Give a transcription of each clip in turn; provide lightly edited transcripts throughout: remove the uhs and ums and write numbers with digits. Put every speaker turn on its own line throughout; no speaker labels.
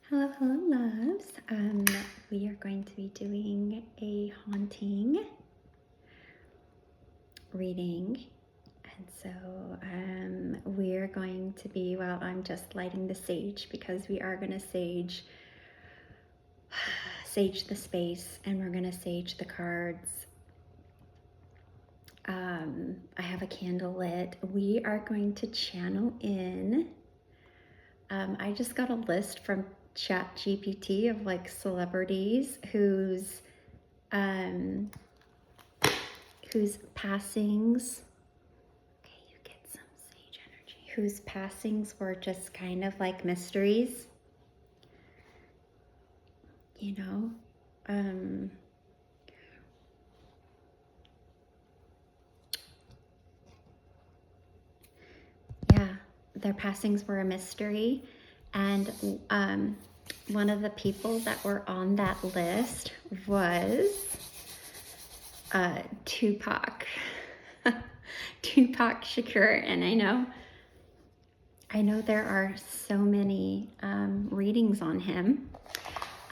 Hello, hello, loves. We are going to be doing a haunting reading. And so we're going to be, I'm just lighting the sage because we are going to sage the space, and we're going to sage the cards. I have a candle lit. We are going to channel in. I just got a list from ChatGPT of like celebrities whose passings, okay, you get some sage energy, whose passings were just kind of like mysteries, you know. Yeah, their passings were a mystery. And one of the people that were on that list was Tupac. Tupac Shakur. And I know there are so many readings on him.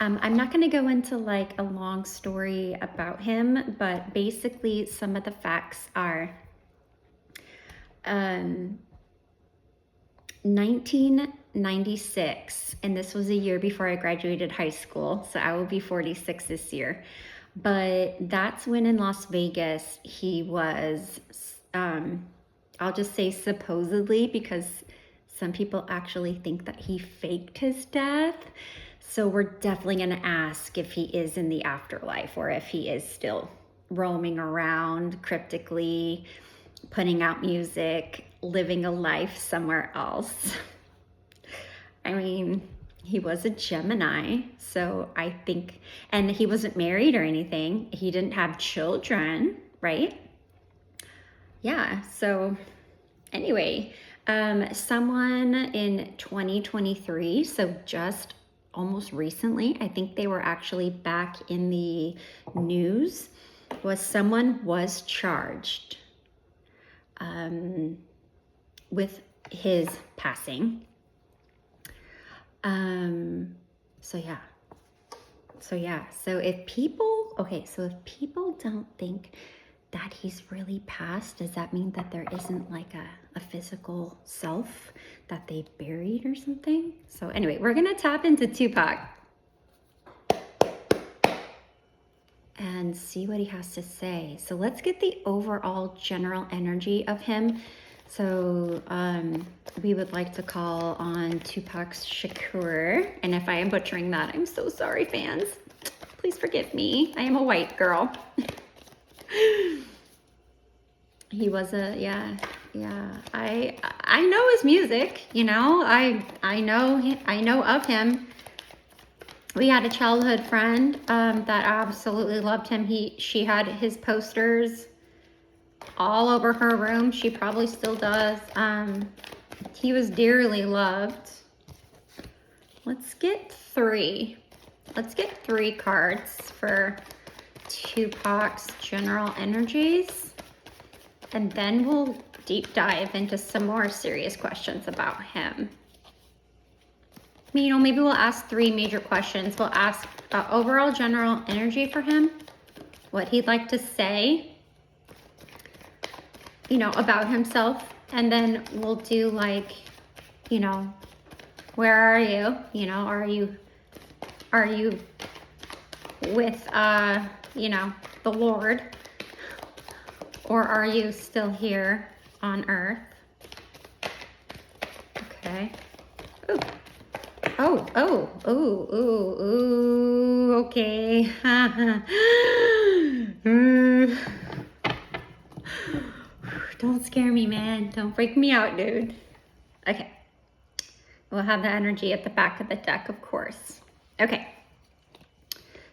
I'm not going to go into like a long story about him, but basically some of the facts are 1996, and this was a year before I graduated high school, so I will be 46 this year. But that's when in Las Vegas he was, I'll just say supposedly, because some people actually think that he faked his death. So we're definitely going to ask if he is in the afterlife or if he is still roaming around cryptically, putting out music, living a life somewhere else. I mean, he was a Gemini, so I think, and he wasn't married or anything. He didn't have children, right? Yeah, so anyway, someone in 2023, so just almost recently, I think they were actually back in the news, someone was charged with his passing. So if people don't think that he's really passed, does that mean that there isn't like a physical self that they buried or something? So anyway, we're gonna tap into Tupac and see what he has to say. So let's get the overall general energy of him. So we would like to call on Tupac Shakur. And if I am butchering that, I'm so sorry, fans. Please forgive me. I am a white girl. He was yeah. I know his music, you know. I know of him. We had a childhood friend that absolutely loved him. She had his posters all over her room. She probably still does. He was dearly loved. Let's get three cards for Tupac's general energies, and then we'll deep dive into some more serious questions about him. You know, maybe we'll ask 3 major questions. We'll ask overall general energy for him, what he'd like to say, you know, about himself, and then we'll do like, you know, where are you? You know, are you with you know, the Lord, or are you still here on earth? Okay. Ooh, okay. Don't scare me, man. Don't freak me out, dude. Okay. We'll have the energy at the back of the deck, of course. Okay.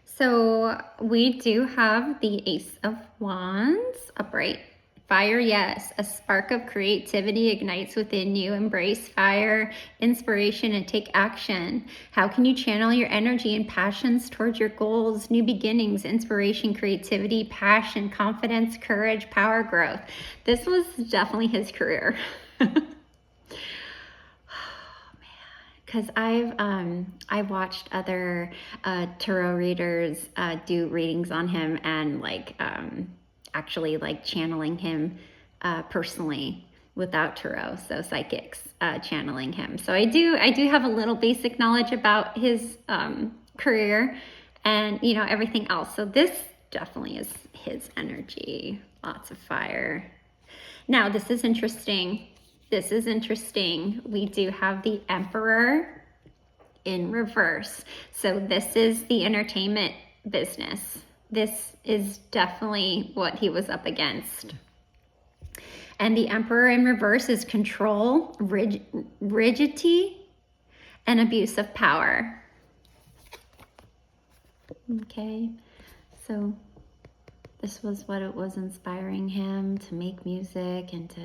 So we do have the Ace of Wands upright. Fire, yes. A spark of creativity ignites within you. Embrace fire, inspiration, and take action. How can you channel your energy and passions towards your goals? New beginnings, inspiration, creativity, passion, confidence, courage, power, growth. This was definitely his career. because I've watched other tarot readers do readings on him and like actually like channeling him personally without tarot, so psychics channeling him. So I do have a little basic knowledge about his career and you know everything else. So this definitely is his energy. Lots of fire. Now this is interesting. This is interesting. We do have the Emperor in reverse. So this is the entertainment business. This is definitely what he was up against. And the Emperor in reverse is control, rigidity, and abuse of power. Okay, so this was what it was inspiring him to make music and to,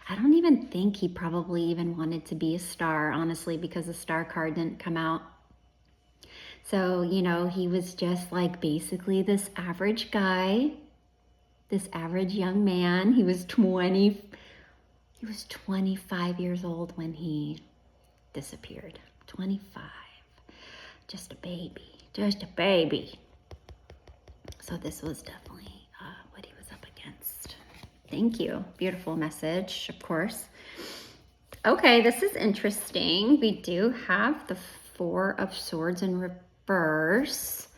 I don't even think he probably even wanted to be a star, honestly, because the star card didn't come out. So, you know, he was just like basically this average guy, this average young man. He was 25 years old when he disappeared. 25. Just a baby. Just a baby. So this was definitely what he was up against. Thank you. Beautiful message, of course. Okay, this is interesting. We do have the Four of Swords in reverse.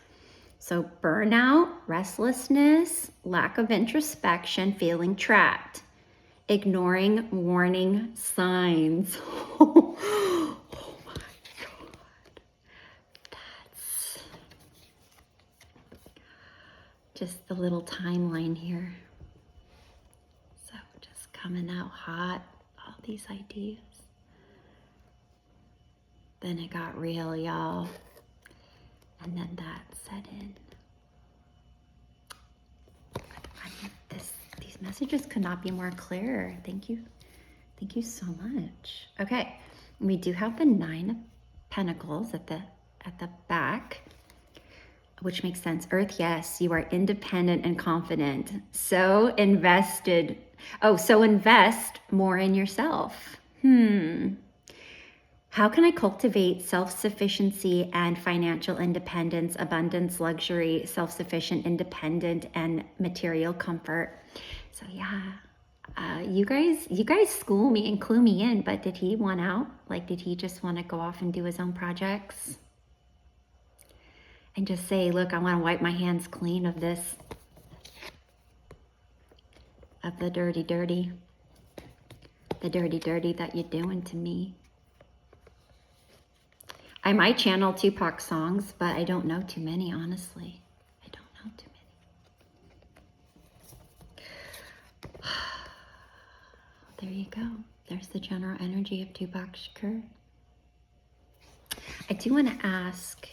So burnout, restlessness, lack of introspection, feeling trapped, ignoring warning signs. Oh my God. That's just the little timeline here. So just coming out hot, all these ideas. Then it got real, y'all. And then that set in. These messages could not be more clear. Thank you. Thank you so much. Okay, we do have the Nine of Pentacles at the back, which makes sense. Earth, yes, you are independent and confident. So invested. Oh, so invest more in yourself. How can I cultivate self-sufficiency and financial independence, abundance, luxury, self-sufficient, independent, and material comfort? So yeah, you guys school me and clue me in, but did he want out? Like, did he just want to go off and do his own projects? And just say, look, I want to wipe my hands clean of this, of the dirty that you're doing to me. I might channel Tupac songs, but I don't know too many, honestly. I don't know too many. There you go. There's the general energy of Tupac Shakur. I do want to ask,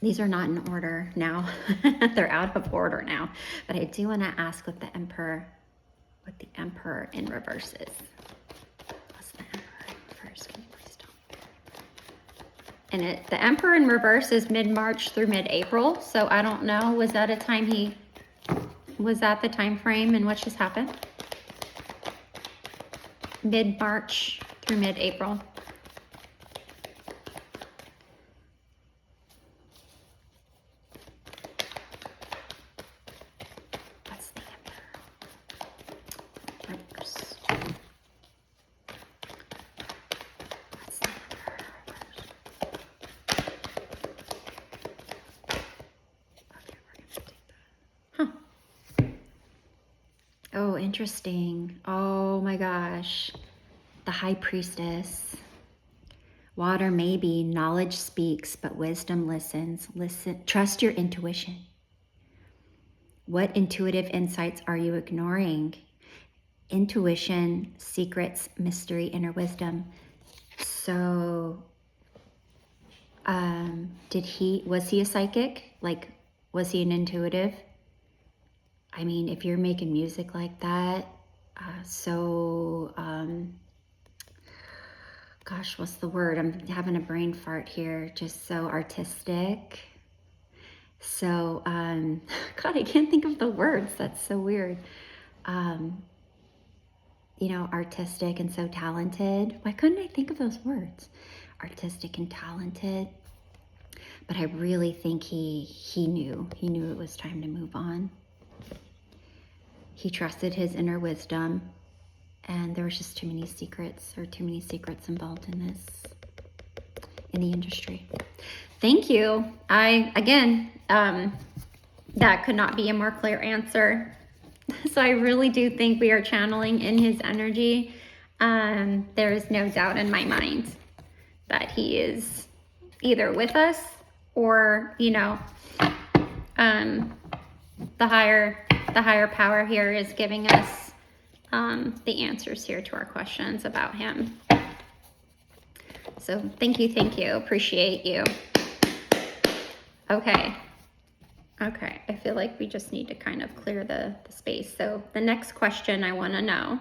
these are not in order now. They're out of order now. But I do want to ask what the Emperor in reverse is. What's the Emperor in reverse? Can you please tell me? And the Emperor in reverse is mid-March through mid-April. So I don't know, was that the time frame in which this happened? Mid-March through mid-April. What's the Emperor? Reverse. What's the Emperor reverse? Okay, we're gonna take that. Huh. Oh, interesting. Oh my gosh. The High Priestess. Water maybe, knowledge speaks, but wisdom listens. Listen, trust your intuition. What intuitive insights are you ignoring? Intuition, secrets, mystery, inner wisdom. So, was he a psychic? Like, was he an intuitive? I mean, if you're making music like that, gosh, what's the word? I'm having a brain fart here. Just so artistic. So, God, I can't think of the words. That's so weird. artistic and so talented. Why couldn't I think of those words? Artistic and talented. But I really think he knew it was time to move on. He trusted his inner wisdom, and there was just too many secrets involved in the industry. Thank you. That could not be a more clear answer. So I really do think we are channeling in his energy. There is no doubt in my mind that he is either with us or, the higher power here is giving us the answers here to our questions about him. So thank you. Appreciate you. Okay. I feel like we just need to kind of clear the space. So the next question I want to know,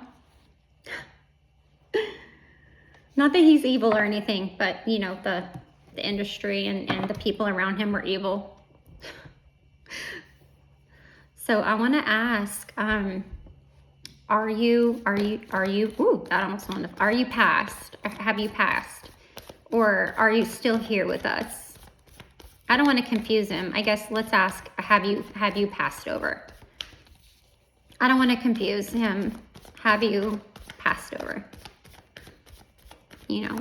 not that he's evil or anything, but the industry and the people around him were evil. So I want to ask, are you, that almost went off. Are you passed? Have you passed? Or are you still here with us? I don't want to confuse him. I guess let's ask, have you passed over? I don't want to confuse him. Have you passed over?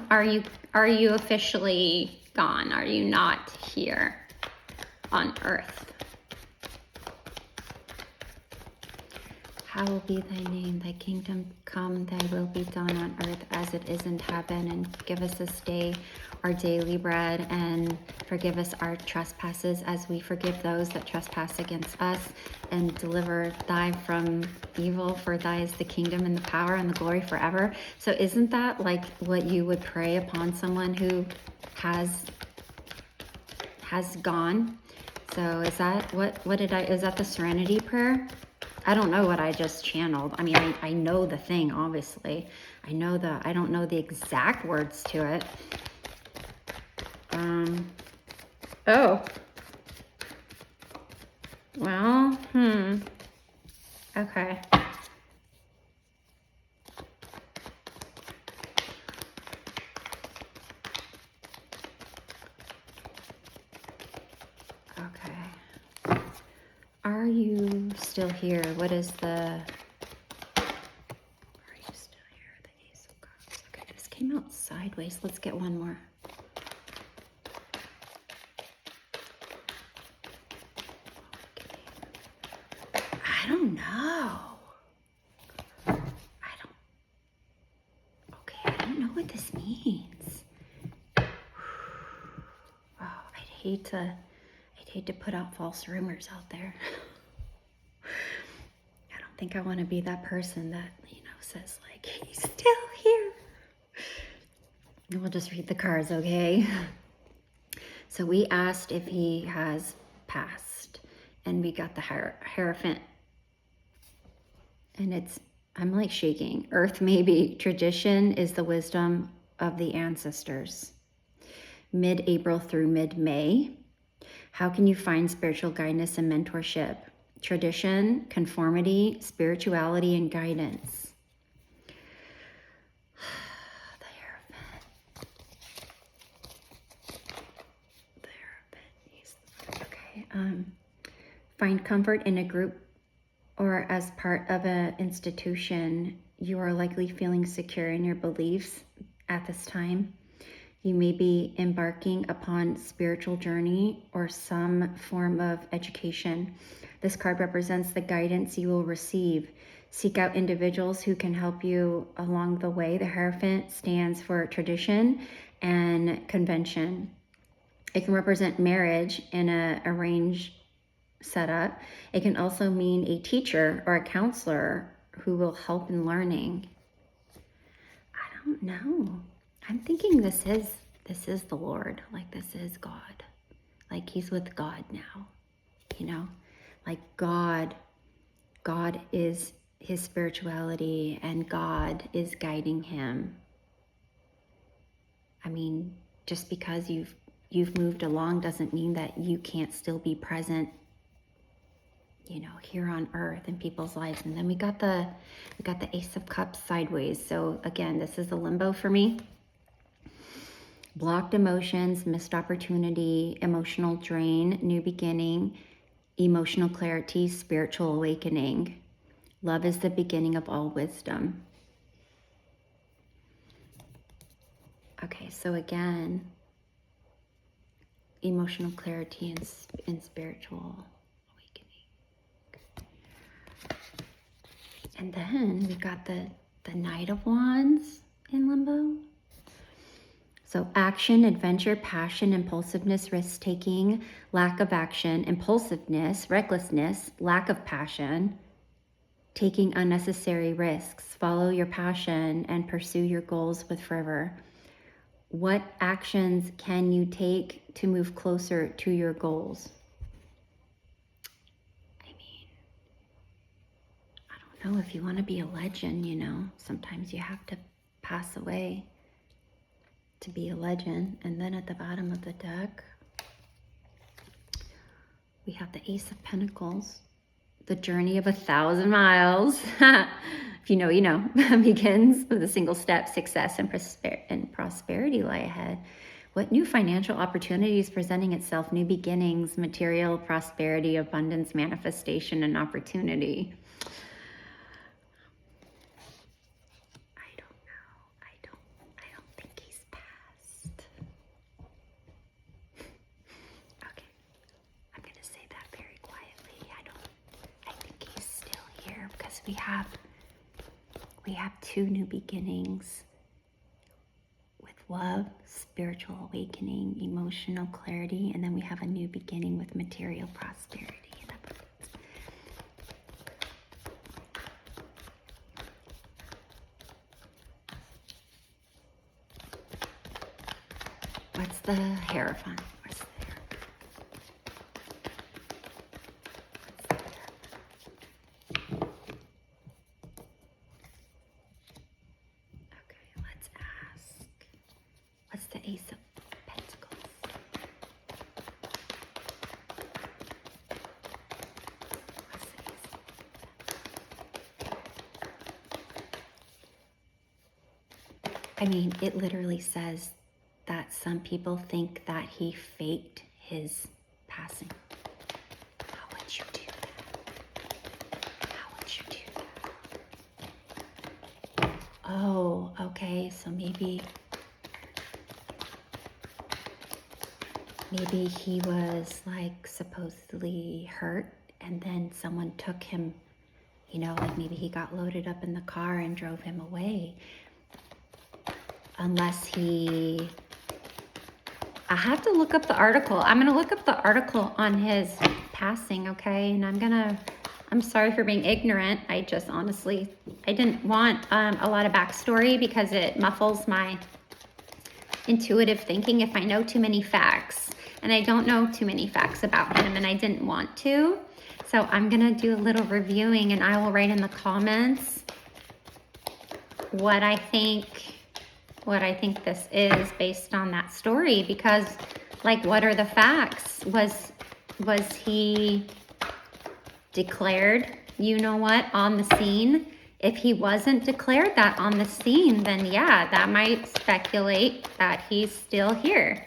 Are you officially gone? Are you not here on earth? Hallowed be thy name, thy kingdom come, thy will be done on earth as it is in heaven. And give us this day our daily bread, and forgive us our trespasses as we forgive those that trespass against us, and deliver thy from evil, for thy is the kingdom and the power and the glory forever. So isn't that like what you would pray upon someone who has gone? So is that is that the serenity prayer? I don't know what I just channeled. I mean, I know the thing, obviously. I don't know the exact words to it. Oh. Well, okay. Okay. Are you still here? What is the... Are you still here? The Ace of Cups. Okay, this came out sideways. Let's get one more. I don't know. Okay, I don't know what this means. Oh, I'd hate to put out false rumors out there. I don't think I want to be that person that, says like, he's still here. We'll just read the cards, okay? So we asked if he has passed, and we got the Hierophant. And I'm like shaking. Earth maybe. Tradition is the wisdom of the ancestors. Mid-April through mid-May. How can you find spiritual guidance and mentorship? Tradition, conformity, spirituality, and guidance. The Hierophant. Okay. Find comfort in a group or as part of an institution. You are likely feeling secure in your beliefs at this time. You may be embarking upon spiritual journey or some form of education. This card represents the guidance you will receive. Seek out individuals who can help you along the way. The Hierophant stands for tradition and convention. It can represent marriage in an arranged setup. It can also mean a teacher or a counselor who will help in learning. I don't know. I'm thinking this is the Lord. Like, this is God. Like, he's with God now. Like God is his spirituality, and God is guiding him. I mean, just because you've moved along doesn't mean that you can't still be present you know, here on earth in people's lives. And then we got the Ace of Cups sideways. So again, this is a limbo for me. Blocked emotions, missed opportunity, emotional drain, new beginning, emotional clarity, spiritual awakening. Love is the beginning of all wisdom. Okay, so again, emotional clarity and spiritual awakening. And then we got the Knight of Wands in limbo. So action, adventure, passion, impulsiveness, risk-taking, lack of action, impulsiveness, recklessness, lack of passion, taking unnecessary risks, follow your passion and pursue your goals with fervor. What actions can you take to move closer to your goals? I mean, I don't know, if you want to be a legend, you know, sometimes you have to pass away to be a legend. And then at the bottom of the deck, we have the Ace of Pentacles. The journey of 1,000 miles, if you know, you know, begins with a single step. Success and prosperity lie ahead. What new financial opportunities presenting itself? New beginnings, material prosperity, abundance, manifestation, and opportunity. I don't know. I don't think he's passed. Okay, I'm gonna say that very quietly. I think he's still here because we have two new beginnings with love, spiritual awakening, emotional clarity, and then we have a new beginning with material prosperity and abundance. What's the Hierophant? What's the Hierophant? Okay, let's ask. What's the Ace of Pentacles? What's the Ace of Pentacles? I mean, it literally says that some people think that he faked his passing. How would you do that? How would you do that? Oh, okay, so maybe he was like supposedly hurt and then someone took him, you know, like maybe he got loaded up in the car and drove him away. Unless he, I have to look up the article. I'm going to look up the article on his passing, okay? And I'm sorry for being ignorant. I just honestly, I didn't want a lot of backstory because it muffles my intuitive thinking if I know too many facts. And I don't know too many facts about him and I didn't want to. So I'm going to do a little reviewing and I will write in the comments what I think this is based on that story, because like, what are the facts? Was he declared, you know what, on the scene? If he wasn't declared that on the scene, then yeah, that might speculate that he's still here.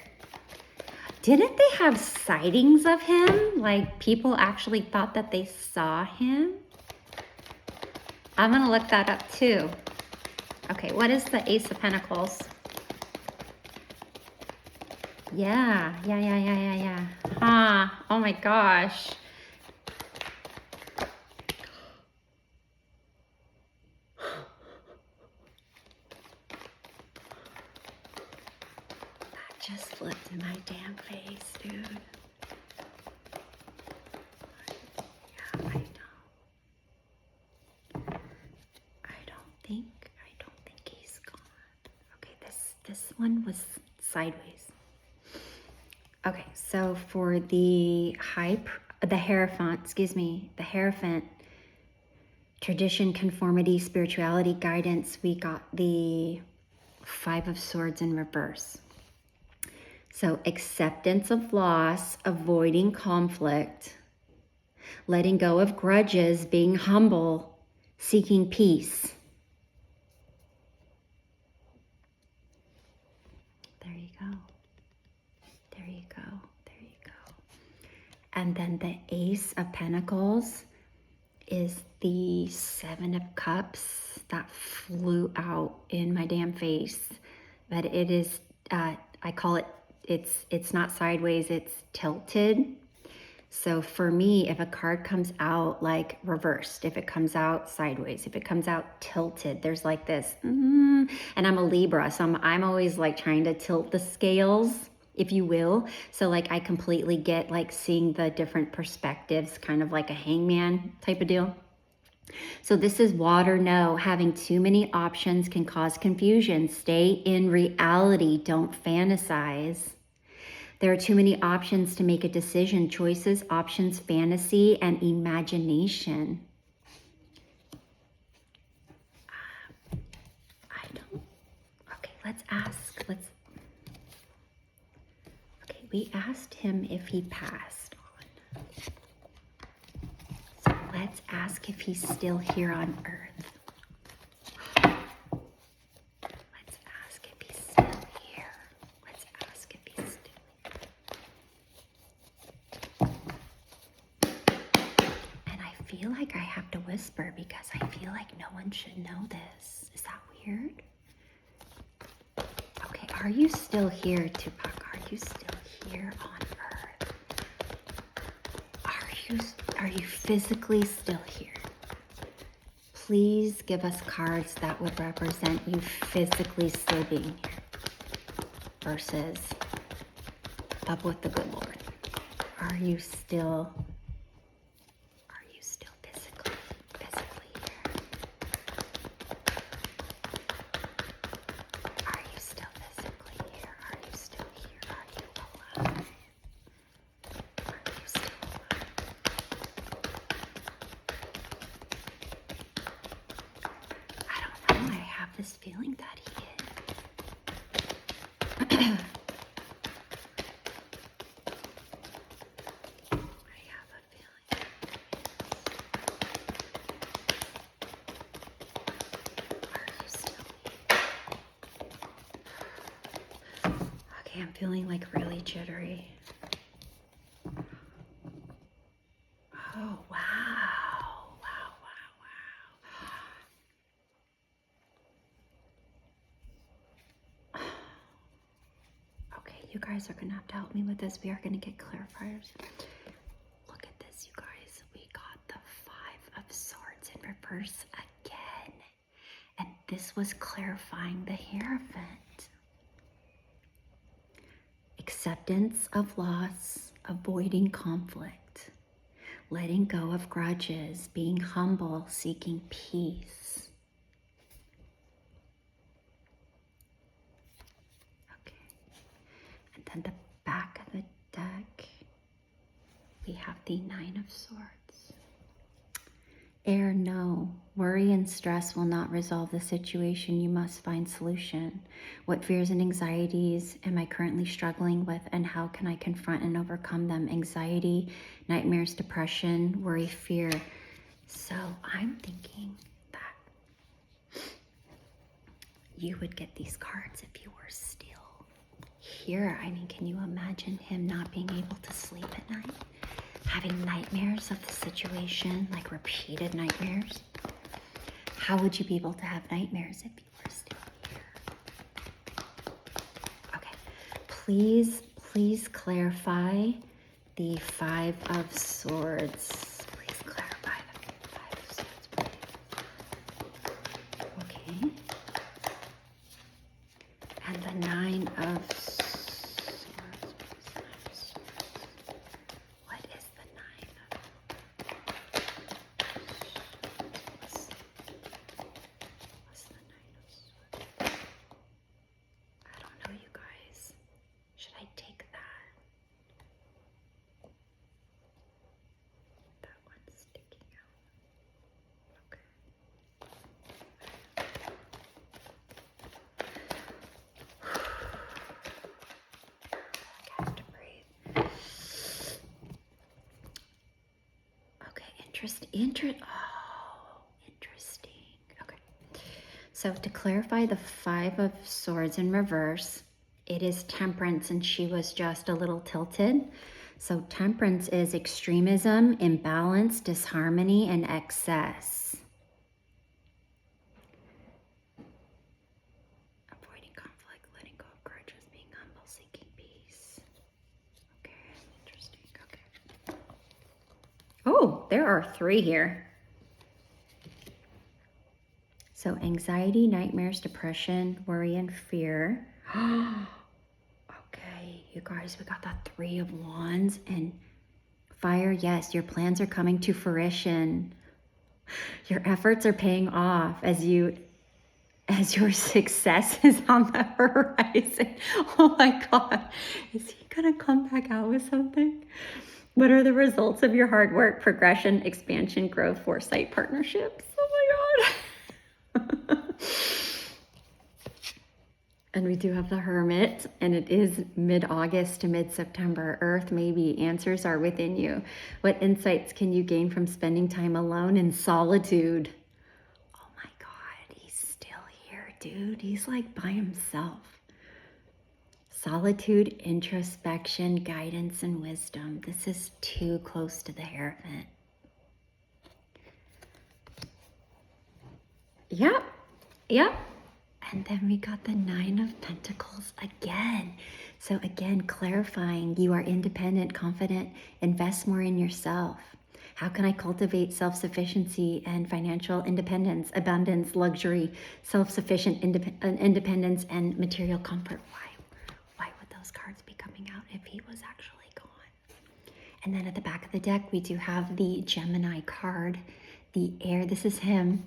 Didn't they have sightings of him? Like, people actually thought that they saw him? I'm gonna look that up too. Okay, what is the Ace of Pentacles? Yeah. Huh, oh my gosh. That just flipped in my damn face, dude. Yeah, I don't think he's gone. Okay, this one was sideways. Okay, so for the Hierophant, the Hierophant, tradition, conformity, spirituality, guidance, we got the Five of Swords in reverse. So acceptance of loss, avoiding conflict, letting go of grudges, being humble, seeking peace. There you go. There you go. There you go. And then the Ace of Pentacles is the Seven of Cups that flew out in my damn face. But it is, I call it, it's not sideways, it's tilted. So for me, if a card comes out like reversed, if it comes out sideways, if it comes out tilted, there's like this, and I'm a Libra, so I'm always like trying to tilt the scales, if you will. So like I completely get like seeing the different perspectives, kind of like a hangman type of deal. So this is water, no. Having too many options can cause confusion. Stay in reality, don't fantasize. There are too many options to make a decision. Choices, options, fantasy, and imagination. I don't. Okay, let's ask. Okay, we asked him if he passed on. So let's ask if he's still here on Earth. Let's ask if he's still here. Let's ask if he's still I feel like I have to whisper because I feel like no one should know this. Is that weird? Okay, are you still here, Tupac? Are you still here on Earth? Are you physically still here? Please give us cards that would represent you physically still being here versus up with the good Lord. Are you still physically here? Are you still physically here? Are you still here? Are you alive? Are you still alive? I don't know. I have this feeling that he is. I'm feeling like really jittery. Oh, wow. Wow. Okay, you guys are going to have to help me with this. We are going to get clarifiers. Look at this, you guys. We got the Five of Swords in reverse again. And this was clarifying the Hierophant. Acceptance of loss, avoiding conflict, letting go of grudges, being humble, seeking peace. Okay. And then the back of the deck, we have the Nine of Swords. Air, no. Worry and stress will not resolve the situation. You must find solution. What fears and anxieties am I currently struggling with, and how can I confront and overcome them? Anxiety, nightmares, depression, worry, fear. So I'm thinking that you would get these cards if you were still here. I mean, can you imagine him not being able to sleep at night? Having nightmares of the situation, like repeated nightmares. How would you be able to have nightmares if you were still here? Okay, please clarify the Five of Swords. Please clarify the Five of Swords, please. Okay. And the Nine of Swords. Oh, interesting. Okay. So to clarify the Five of Swords in reverse, it is Temperance, and she was just a little tilted. So Temperance is extremism, imbalance, disharmony, and excess. Avoiding conflict, letting go of grudges, being humble, seeking peace. Okay, interesting. Okay. Oh, there are 3 here. So anxiety, nightmares, depression, worry, and fear. Okay, you guys, we got that 3 of Wands and fire. Yes, your plans are coming to fruition. Your efforts are paying off as your success is on the horizon. Oh my God, is he gonna come back out with something? What are the results of your hard work, progression, expansion, growth, foresight, partnerships? Oh my God. And we do have the Hermit, and it is mid-August to mid-September. Earth, maybe answers are within you. What insights can you gain from spending time alone in solitude? Oh my God, he's still here, dude. He's like by himself. Solitude, introspection, guidance, and wisdom. This is too close to the Hierophant. Yep, yep. And then we got the 9 of Pentacles again. So again, clarifying, you are independent, confident, invest more in yourself. How can I cultivate self-sufficiency and financial independence, abundance, luxury, self-sufficient independence, and material comfort? Why would those cards be coming out if he was actually gone? And then at the back of the deck, we do have the Gemini card, the air. This is him.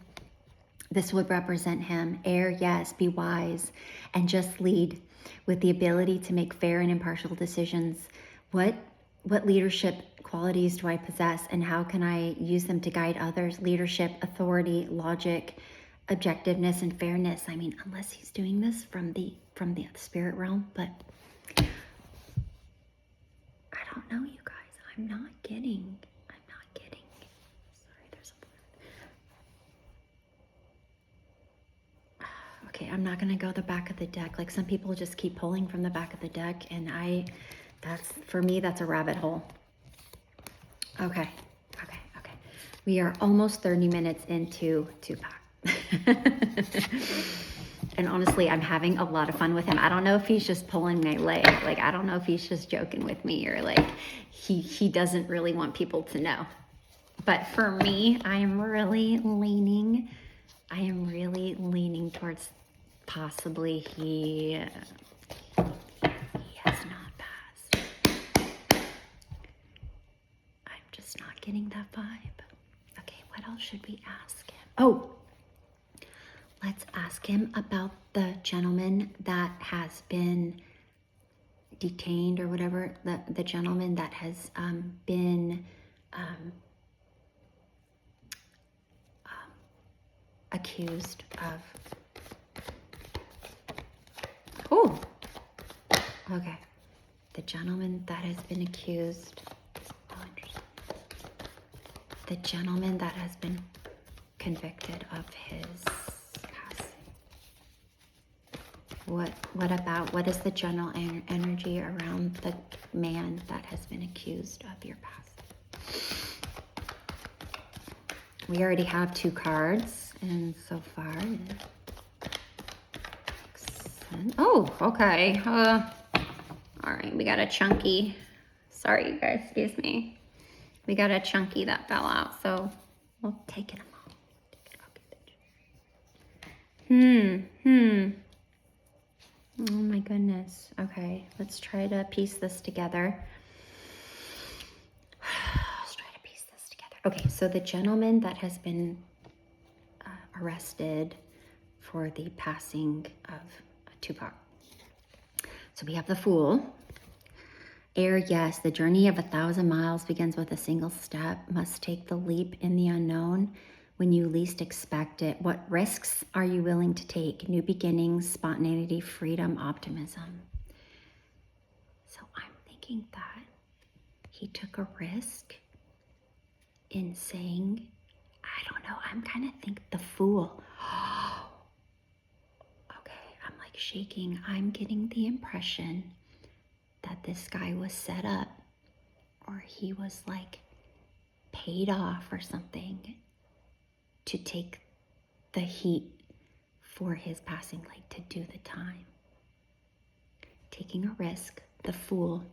This would represent him. Air, yes, be wise and just lead with the ability to make fair and impartial decisions. What leadership qualities do I possess, and how can I use them to guide others? Leadership, authority, logic, objectiveness, and fairness. I mean, unless he's doing this from the spirit realm, but I don't know, you guys. I'm not getting. Okay, I'm not gonna go the back of the deck. Like, some people just keep pulling from the back of the deck, and for me, that's a rabbit hole. Okay. We are almost 30 minutes into Tupac. And honestly, I'm having a lot of fun with him. I don't know if he's just pulling my leg. Like, I don't know if he's just joking with me, or like he doesn't really want people to know. But for me, I am really leaning towards possibly he has not passed. I'm just not getting that vibe. Okay, what else should we ask him? Oh, let's ask him about the gentleman that has been detained, or whatever, the gentleman that has been accused of. Oh, okay. The gentleman that has been accused. Oh, interesting. The gentleman that has been convicted of his passing. What is the general energy around the man that has been accused of your passing? We already have 2 cards, and so far. Oh, okay. All right, we got a chunky. Sorry, you guys, excuse me. We got a chunky that fell out, so we'll take it a moment. Oh my goodness. Okay, let's try to piece this together. Okay, so the gentleman that has been arrested for the passing of Tupac. So we have the Fool. Air, yes, the journey of 1,000 miles begins with a single step. Must take the leap in the unknown when you least expect it. What risks are you willing to take? New beginnings, spontaneity, freedom, optimism. So I'm thinking that he took a risk in saying, I don't know, I'm kind of think the Fool. Okay, I'm like shaking. I'm getting the impression that this guy was set up, or he was like paid off or something to take the heat for his passing, like to do the time. Taking a risk, the Fool,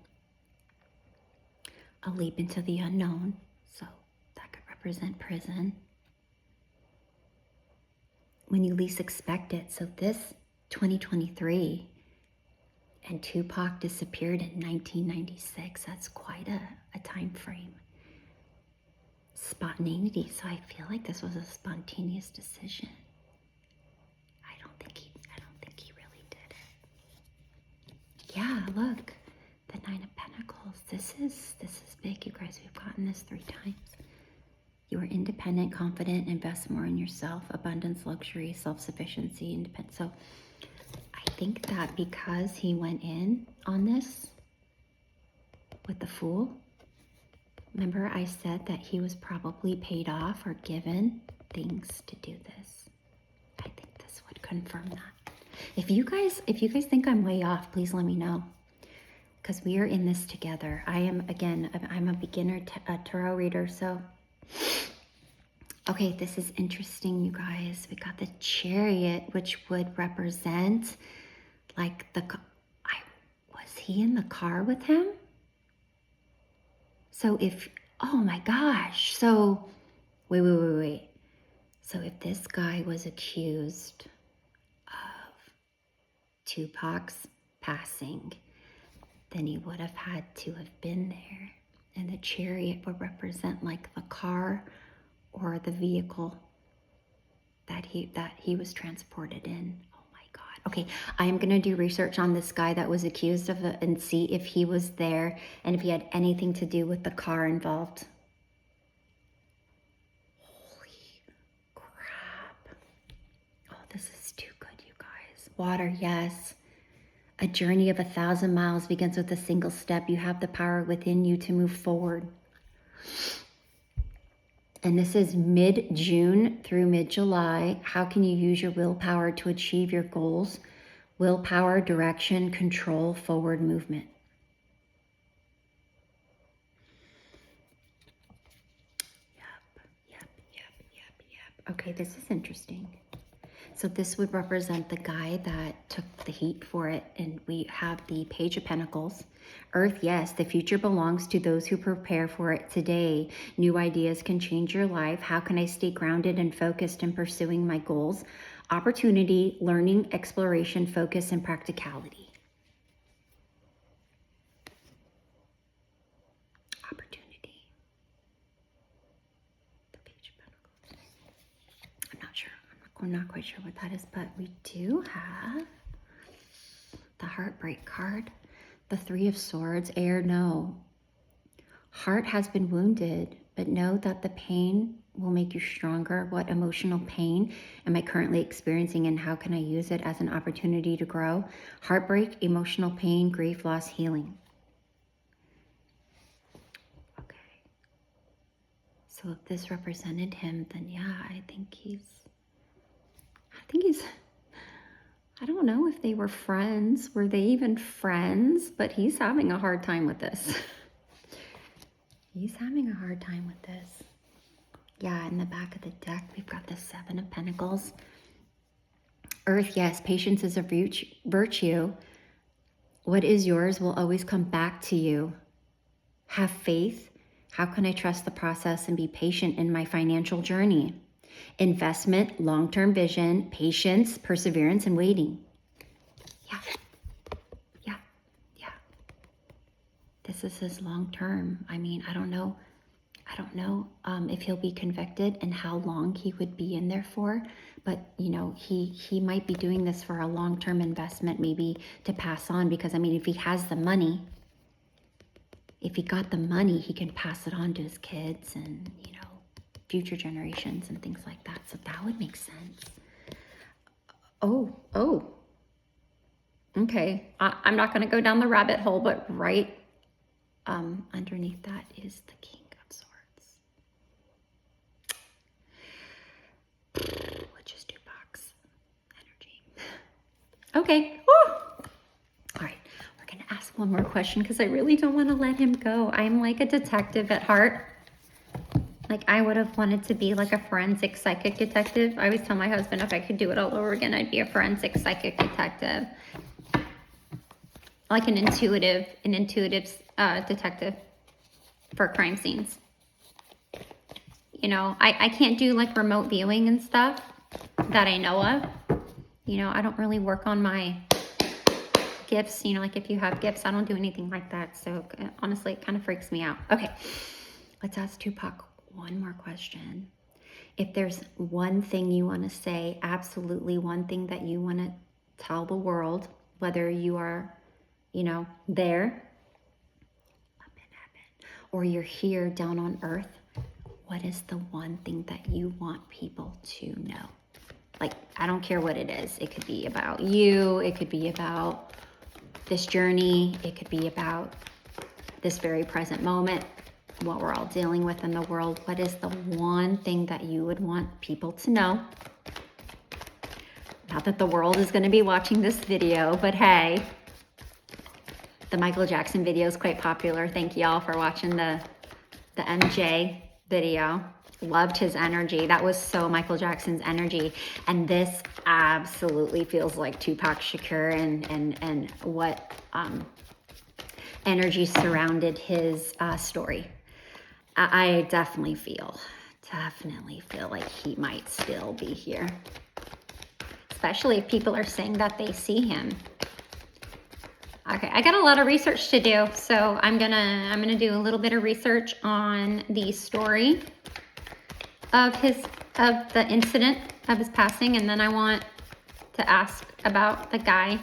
a leap into the unknown, so that could represent prison. When you least expect it, so this 2023, and Tupac disappeared in 1996, that's quite a time frame. Spontaneity, so I feel like this was a spontaneous decision. I don't think he really did it. Yeah, look, the Nine of Pentacles. This is big, you guys. We've gotten this 3 times. You are independent, confident, invest more in yourself, abundance, luxury, self-sufficiency, independence. So I think that because he went in on this with the Fool, remember I said that he was probably paid off or given things to do this. I think this would confirm that. If you guys think I'm way off, please let me know, because we are in this together. I'm a beginner tarot reader, so okay, this is interesting, you guys. We got the Chariot, which would represent like was he in the car with him? So if, oh my gosh, so wait. So if this guy was accused of Tupac's passing, then he would have had to have been there. And the Chariot would represent like the car or the vehicle that he was transported in. Oh my God. Okay, I am gonna do research on this guy that was accused of it and see if he was there and if he had anything to do with the car involved. Holy crap. Oh, this is too good, you guys. Water, yes. A journey of 1,000 miles begins with a single step. You have the power within you to move forward. And this is mid-June through mid-July. How can you use your willpower to achieve your goals? Willpower, direction, control, forward movement. Yep. Okay, this is interesting. So this would represent the guy that took the heat for it. And we have the Page of Pentacles. Earth, yes, the future belongs to those who prepare for it today. New ideas can change your life. How can I stay grounded and focused in pursuing my goals? Opportunity, learning, exploration, focus, and practicality. Opportunity. The Page of Pentacles. I'm not sure. I'm not quite sure what that is, but we do have the Heartbreak card. The Three of Swords, air, no. Heart has been wounded, but know that the pain will make you stronger. What emotional pain am I currently experiencing, and how can I use it as an opportunity to grow? Heartbreak, emotional pain, grief, loss, healing. Okay. So if this represented him, then yeah, I think he's, I don't know if they were friends. Were they even friends? But he's having a hard time with this. He's having a hard time with this. Yeah, in the back of the deck, we've got the Seven of Pentacles. Earth, yes, patience is a virtue. What is yours will always come back to you. Have faith. How can I trust the process and be patient in my financial journey? Investment, long-term vision, patience, perseverance, and waiting. Yeah. This is his long-term. I mean, I don't know if he'll be convicted and how long he would be in there for, but you know, he might be doing this for a long-term investment, maybe to pass on, because I mean, if he has the money, if he got the money, he can pass it on to his kids and, you know, future generations and things like that. So that would make sense. Oh, okay. I'm not going to go down the rabbit hole, but right underneath that is the King of Swords. which is Tupac's energy. Okay. Woo. All right. We're going to ask one more question because I really don't want to let him go. I'm like a detective at heart. Like, I would have wanted to be like a forensic psychic detective. I always tell my husband if I could do it all over again, I'd be a forensic psychic detective. Like an intuitive detective for crime scenes. You know, I can't do like remote viewing and stuff that I know of. You know, I don't really work on my gifts. You know, like if you have gifts, I don't do anything like that. So honestly, it kind of freaks me out. Okay, let's ask Tupac one more question. If there's one thing you want to say, absolutely one thing that you want to tell the world, whether you are, you know, there up in heaven or you're here down on earth, what is the one thing that you want people to know? Like, I don't care what it is. It could be about you. It could be about this journey. It could be about this very present moment, what we're all dealing with in the world. What is the one thing that you would want people to know? Not that the world is going to be watching this video, but hey, the Michael Jackson video is quite popular. Thank y'all for watching the MJ video. Loved his energy. That was so Michael Jackson's energy. And this absolutely feels like Tupac Shakur and what energy surrounded his story. I definitely feel like he might still be here. Especially if people are saying that they see him. Okay, I got a lot of research to do, so I'm gonna do a little bit of research on the story of the incident of his passing, and then I want to ask about the guy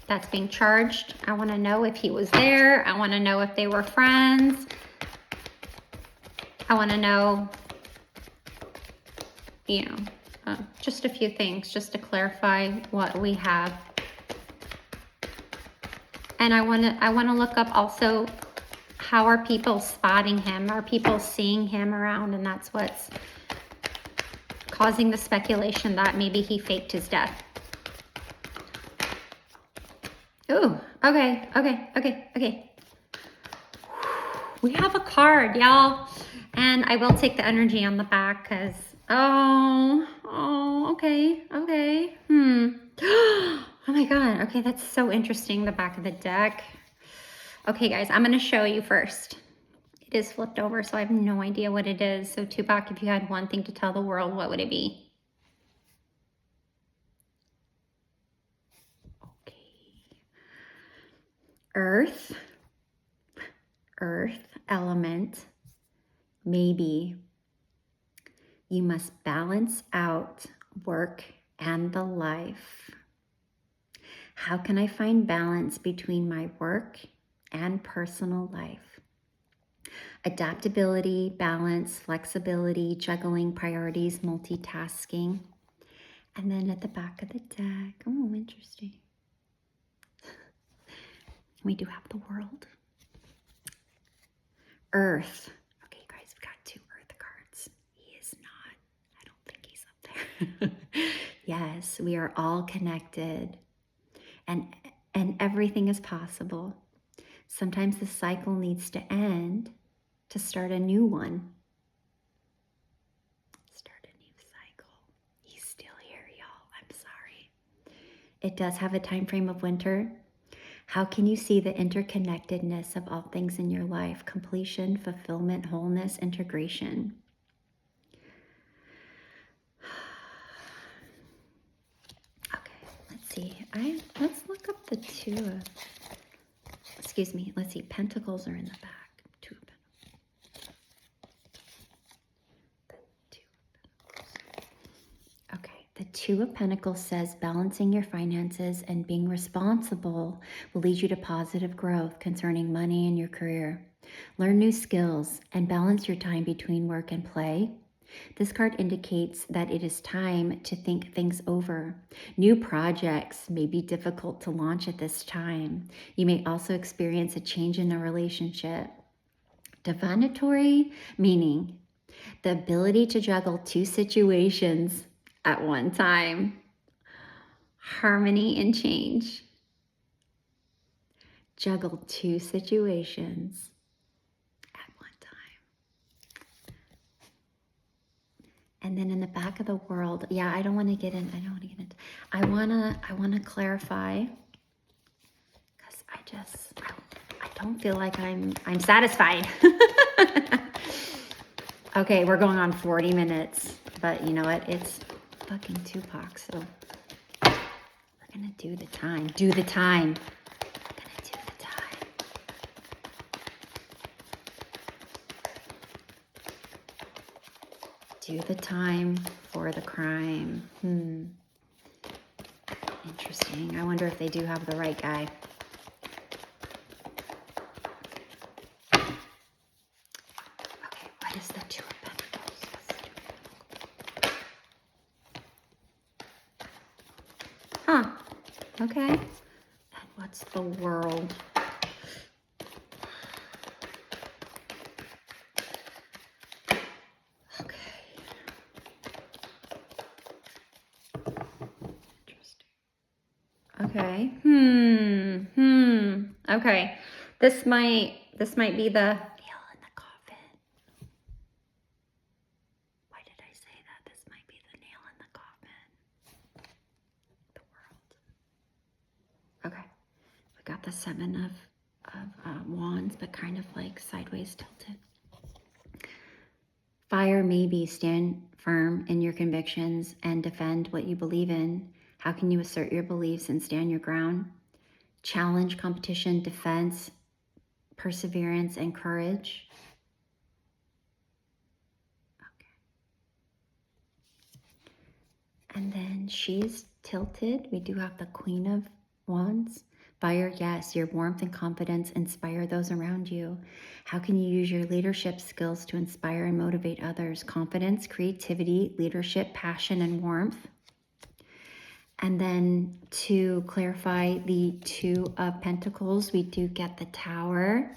that's being charged. I want to know if he was there. I want to know if they were friends. I want to know, you know, just a few things just to clarify what we have. And I want to look up also, how are people spotting him? Are people seeing him around? And that's what's causing the speculation that maybe he faked his death. Ooh, okay. We have a card, y'all. And I will take the energy on the back because, okay. Oh my God, okay, that's so interesting, the back of the deck. Okay, guys, I'm going to show you first. It is flipped over, so I have no idea what it is. So Tupac, if you had one thing to tell the world, what would it be? Okay. Earth element, maybe. You must balance out work and the life. How can I find balance between my work and personal life? Adaptability, balance, flexibility, juggling priorities, multitasking. And then at the back of the deck, oh, interesting. We do have the world. Earth. Okay, guys, we got 2 Earth cards. He is not. I don't think he's up there. Yes, we are all connected. And everything is possible. Sometimes the cycle needs to end to start a new one. Start a new cycle. He's still here, y'all. I'm sorry. It does have a time frame of winter. How can you see the interconnectedness of all things in your life? Completion, fulfillment, wholeness, integration. Let's look up the 2 of, excuse me, let's see, pentacles are in the back. 2 of pentacles. The 2 of pentacles. Okay, the 2 of pentacles says balancing your finances and being responsible will lead you to positive growth concerning money and your career. Learn new skills and balance your time between work and play. This card indicates that it is time to think things over. New projects may be difficult to launch at this time. You may also experience a change in a relationship. Divinatory meaning. The ability to juggle two situations at one time. Harmony and change. Juggle two situations at one time. And then in the back of the world, yeah, I don't want to get into, I want to clarify, because I don't feel like I'm satisfied. Okay, we're going on 40 minutes, but you know what? It's fucking Tupac, so we're gonna do the time. Do the time. We're gonna do the time. Do the time for the crime. Interesting. I wonder if they do have the right guy. Okay, what is the Two of Pentacles? Huh. Okay. And what's the World? Okay. Interesting. Okay. Okay. This might be the nail in the coffin. Why did I say that? This might be the nail in the coffin. The World. Okay. We got the Seven of Wands, but kind of like sideways tilted. Fire, maybe. Stand firm in your convictions and defend what you believe in. How can you assert your beliefs and stand your ground? Challenge, competition, defense, perseverance, and courage. Okay. And then she's tilted. We do have the Queen of Wands. Fire, yes, your warmth and confidence inspire those around you. How can you use your leadership skills to inspire and motivate others? Confidence, creativity, leadership, passion, and warmth. And then to clarify the Two of Pentacles, we do get the Tower.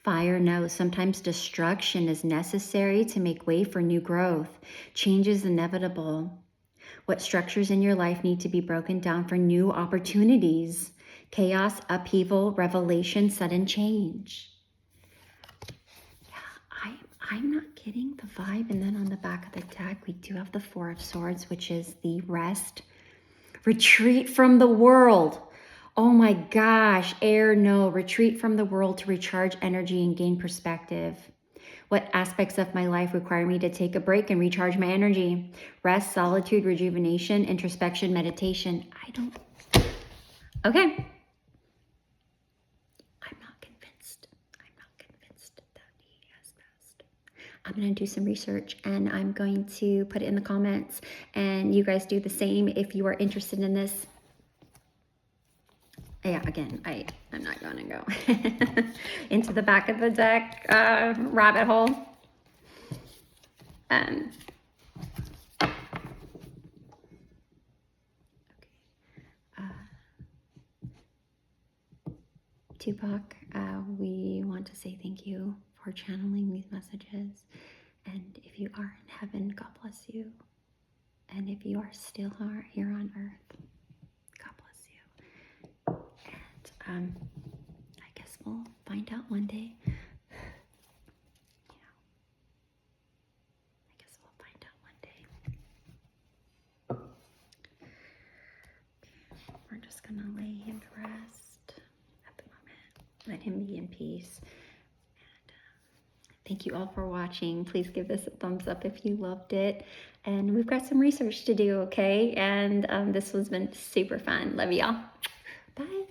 Fire, no. Sometimes destruction is necessary to make way for new growth. Change is inevitable. What structures in your life need to be broken down for new opportunities? Chaos, upheaval, revelation, sudden change. Yeah, I'm not getting the vibe. And then on the back of the deck, we do have the Four of Swords, which is the rest. Retreat from the world. Oh my gosh, air, no. Retreat from the world to recharge energy and gain perspective. What aspects of my life require me to take a break and recharge my energy? Rest, solitude, rejuvenation, introspection, meditation. Okay. I'm not convinced that he has passed. I'm going to do some research and I'm going to put it in the comments, and you guys do the same if you are interested in this. Yeah, again, I'm not going to go into the back of the deck rabbit hole. Tupac, we want to say thank you for channeling these messages. And if you are in heaven, God bless you. And if you are still here on earth, God bless you. And I guess we'll find out one day. I guess we'll find out one day. Okay. We're just gonna lay him to rest at the moment. Let him be in peace. And thank you all for watching. Please give this a thumbs up if you loved it. And we've got some research to do, okay? And this has been super fun. Love y'all. Bye.